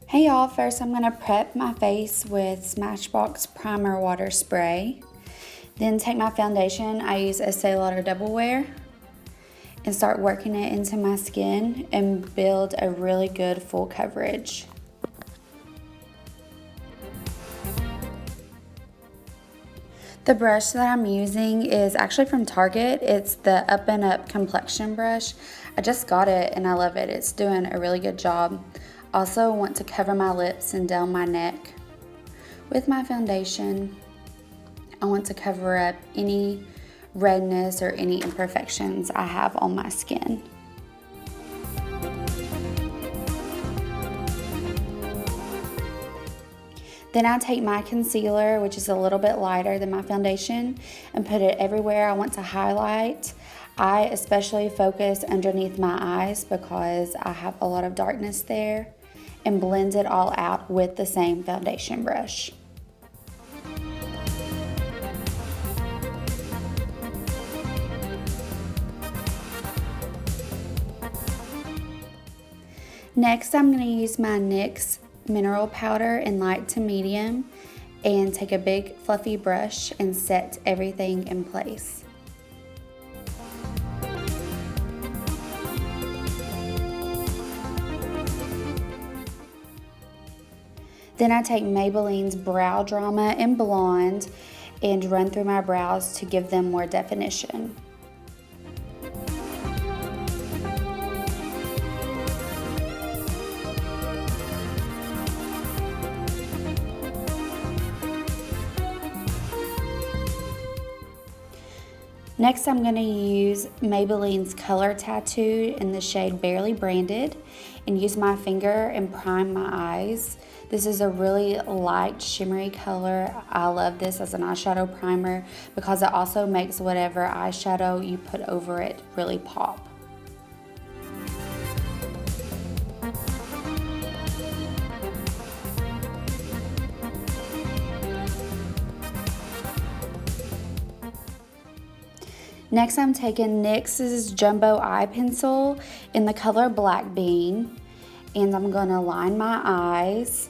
Hey y'all, first I'm going to prep my face with Smashbox Primer Water Spray. Then take my foundation, I use Estee Lauder Double Wear, and start working it into my skin and build a really good full coverage. The brush that I'm using is actually from Target. It's the Up Complexion Brush. I just got it and I love it. It's doing a really good job. Also want to cover my lips and down my neck. With my foundation, I want to cover up any redness or any imperfections I have on my skin. Then I take my concealer, which is a little bit lighter than my foundation, and put it everywhere I want to highlight. I especially focus underneath my eyes because I have a lot of darkness there, and blend it all out with the same foundation brush. Next, I'm going to use my NYX mineral powder in light to medium and take a big fluffy brush and set everything in place. Then I take Maybelline's Brow Drama in Blonde and run through my brows to give them more definition. Next, I'm going to use Maybelline's Color Tattoo in the shade Barely Branded and use my finger and prime my eyes. This is a really light shimmery color. I love this as an eyeshadow primer because it also makes whatever eyeshadow you put over it really pop. Next, I'm taking NYX's Jumbo Eye Pencil in the color Black Bean, and I'm going to line my eyes.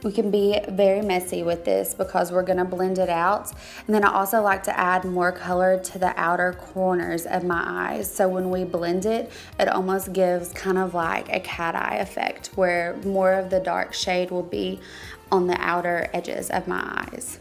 We can be very messy with this because we're going to blend it out. And then I also like to add more color to the outer corners of my eyes. So when we blend it, it almost gives kind of like a cat eye effect where more of the dark shade will be on the outer edges of my eyes.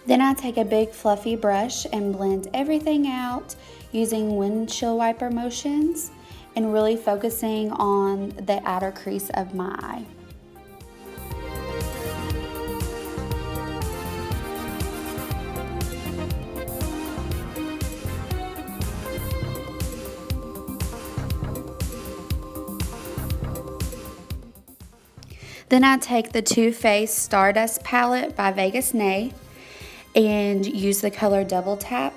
Then I take a big fluffy brush and blend everything out using windshield wiper motions and really focusing on the outer crease of my eye. Then I take the Too Faced Stardust palette by Vegas Nay and use the color Double Tap.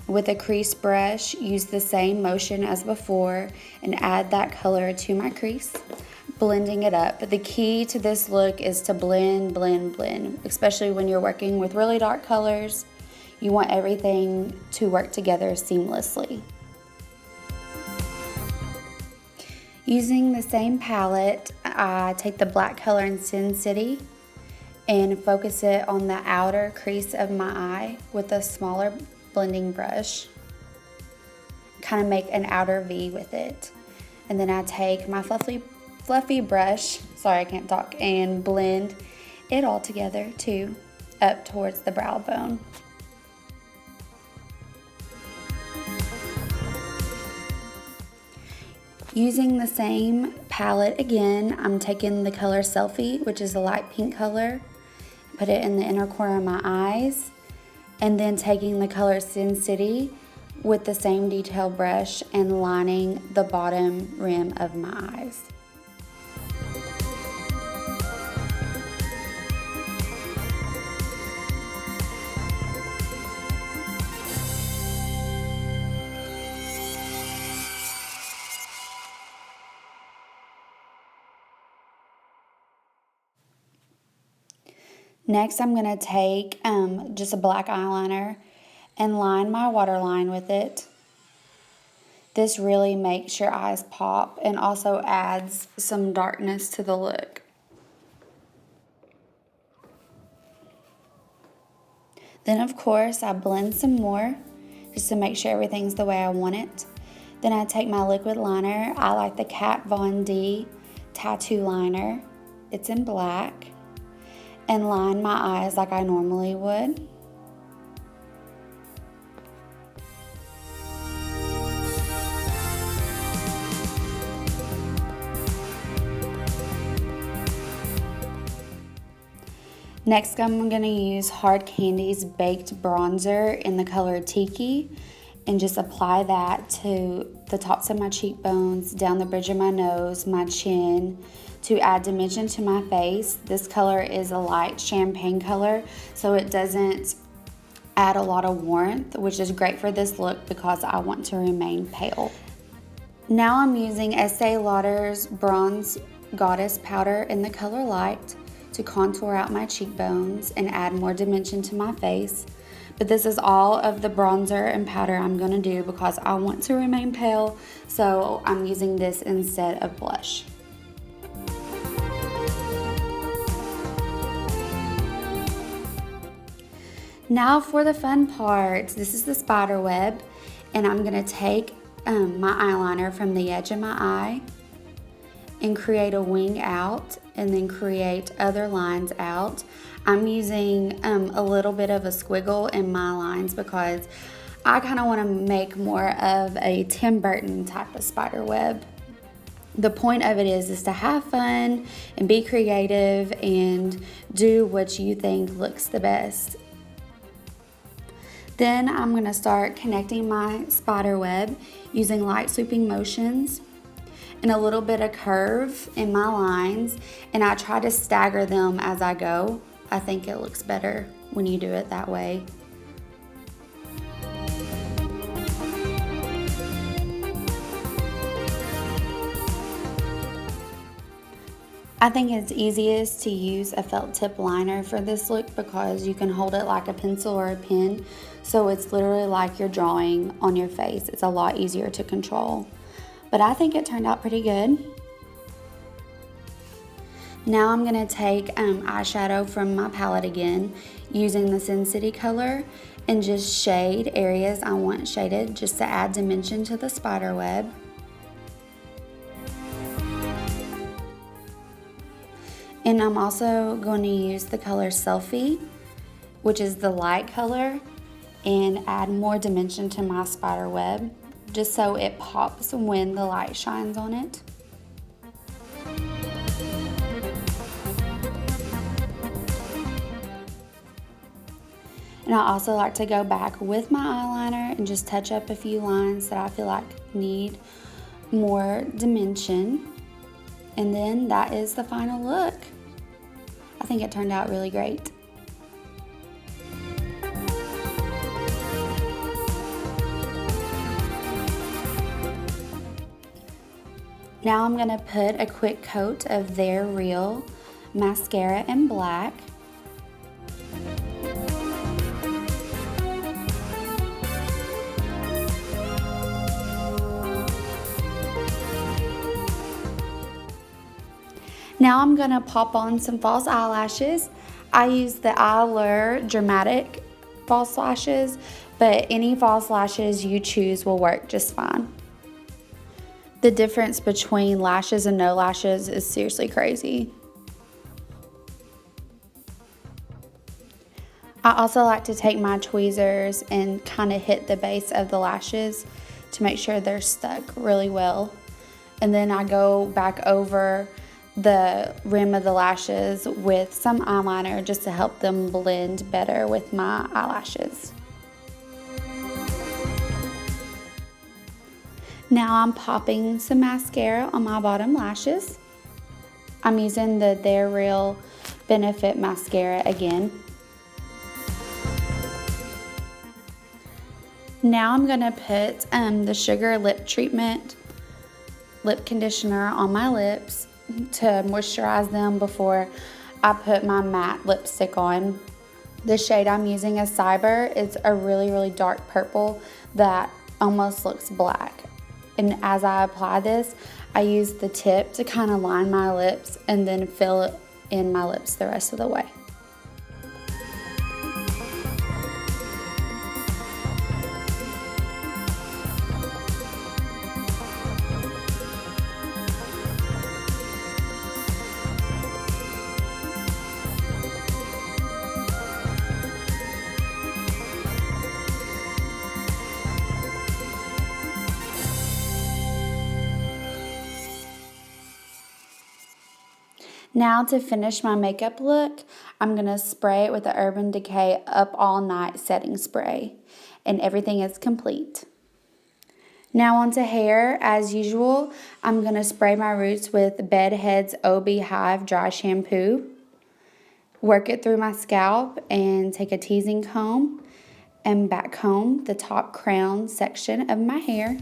With a crease brush, use the same motion as before and add that color to my crease, blending it up. But the key to this look is to blend, blend, blend, especially when you're working with really dark colors. You want everything to work together seamlessly. Using the same palette, I take the black color in Sin City and focus it on the outer crease of my eye with a smaller blending brush. Kind of make an outer V with it. And then I take my fluffy brush, sorry I can't talk, and blend it all together too, up towards the brow bone. Using the same palette again, I'm taking the color Selfie, which is a light pink color, put it in the inner corner of my eyes, and then taking the color Sin City with the same detail brush and lining the bottom rim of my eyes. Next, I'm going to take just a black eyeliner and line my waterline with it. This really makes your eyes pop and also adds some darkness to the look. Then, of course, I blend some more just to make sure everything's the way I want it. Then I take my liquid liner. I like the Kat Von D tattoo liner. It's in black. And line my eyes like I normally would. Next, I'm going to use Hard Candy's Baked Bronzer in the color Tiki and just apply that to the tops of my cheekbones, down the bridge of my nose, my chin, to add dimension to my face. This color is a light champagne color, so it doesn't add a lot of warmth, which is great for this look because I want to remain pale. Now I'm using Estee Lauder's Bronze Goddess powder in the color Light to contour out my cheekbones and add more dimension to my face. But this is all of the bronzer and powder I'm going to do because I want to remain pale, so I'm using this instead of blush. Now for the fun part. This is the spider web, and I'm going to take my eyeliner from the edge of my eye and create a wing out and then create other lines out. I'm using a little bit of a squiggle in my lines because I kind of want to make more of a Tim Burton type of spider web. The point of it is to have fun and be creative and do what you think looks the best. Then I'm going to start connecting my spider web using light sweeping motions and a little bit of curve in my lines, and I try to stagger them as I go. I think it looks better when you do it that way. I think it's easiest to use a felt tip liner for this look because you can hold it like a pencil or a pen, so it's literally like you're drawing on your face. It's a lot easier to control, but I think it turned out pretty good. Now I'm going to take eyeshadow from my palette again using the Sin City color and just shade areas I want shaded just to add dimension to the spider web. And I'm also going to use the color Selfie, which is the light color, and add more dimension to my spider web, just so it pops when the light shines on it. And I also like to go back with my eyeliner and just touch up a few lines that I feel like need more dimension. And then that is the final look. I think it turned out really great. Now I'm going to put a quick coat of their Real mascara in black. Now I'm going to pop on some false eyelashes. I use the Eyelure Dramatic false lashes, but any false lashes you choose will work just fine. The difference between lashes and no lashes is seriously crazy. I also like to take my tweezers and kind of hit the base of the lashes to make sure they're stuck really well. And then I go back over the rim of the lashes with some eyeliner just to help them blend better with my eyelashes. Now I'm popping some mascara on my bottom lashes. I'm using the They're Real Benefit Mascara again. Now I'm going to put the Sugar Lip Treatment lip conditioner on my lips to moisturize them before I put my matte lipstick on. The shade I'm using is Cyber. It's a really, really dark purple that almost looks black. And as I apply this, I use the tip to kind of line my lips and then fill in my lips the rest of the way. Now to finish my makeup look, I'm going to spray it with the Urban Decay Up All Night Setting Spray. And everything is complete. Now onto hair. As usual, I'm going to spray my roots with Head OH BEHIVE Dry Shampoo. Work it through my scalp and take a teasing comb and back comb the top crown section of my hair.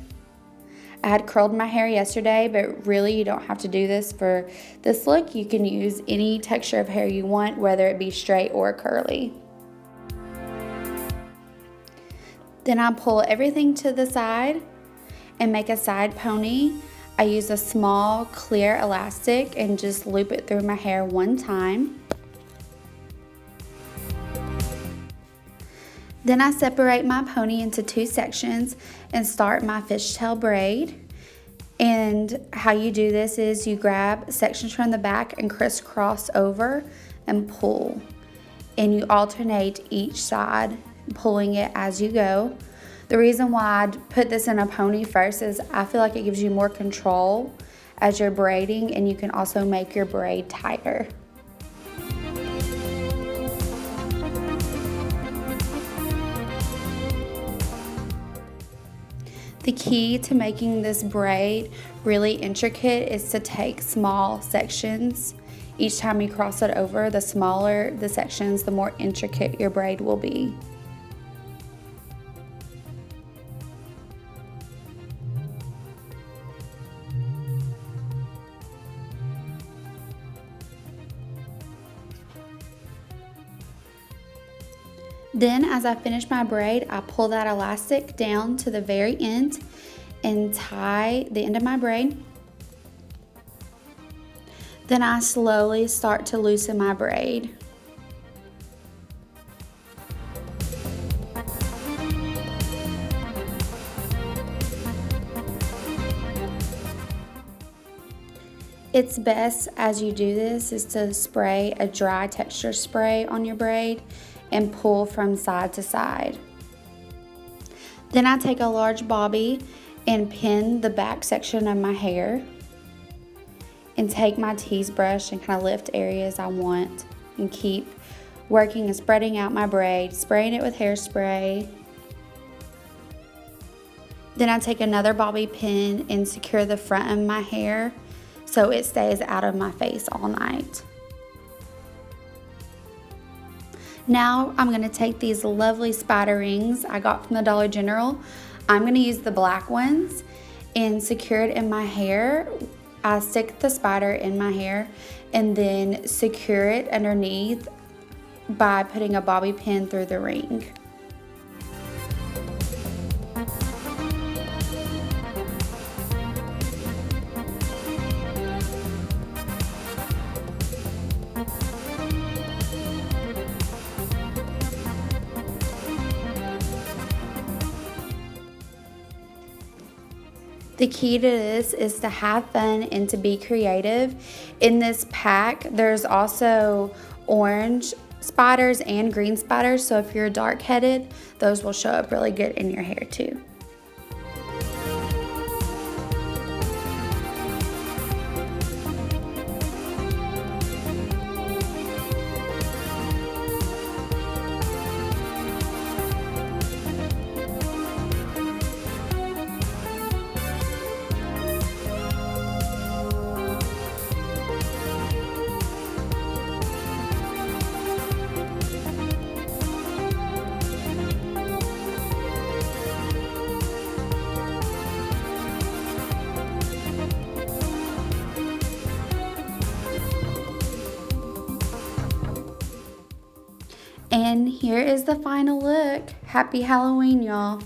I had curled my hair yesterday, but really you don't have to do this for this look. You can use any texture of hair you want, whether it be straight or curly. Then I pull everything to the side and make a side pony. I use a small clear elastic and just loop it through my hair one time. Then I separate my pony into two sections and start my fishtail braid. And how you do this is you grab sections from the back and crisscross over and pull. And you alternate each side, pulling it as you go. The reason why I put this in a pony first is I feel like it gives you more control as you're braiding, and you can also make your braid tighter. The key to making this braid really intricate is to take small sections. Each time you cross it over, the smaller the sections, the more intricate your braid will be. Then as I finish my braid, I pull that elastic down to the very end and tie the end of my braid. Then I slowly start to loosen my braid. It's best as you do this is to spray a dry texture spray on your braid and pull from side to side. Then I take a large bobby and pin the back section of my hair and take my Tease brush and kind of lift areas I want and keep working and spreading out my braid, spraying it with hairspray. Then I take another bobby pin and secure the front of my hair so it stays out of my face all night. Now I'm going to take these lovely spider rings I got from the Dollar General. I'm going to use the black ones and secure it in my hair. I stick the spider in my hair and then secure it underneath by putting a bobby pin through the ring. The key to this is to have fun and to be creative. In this pack, there's also orange spiders and green spiders, so if you're dark-headed, those will show up really good in your hair too. And here is the final look. Happy Halloween, y'all.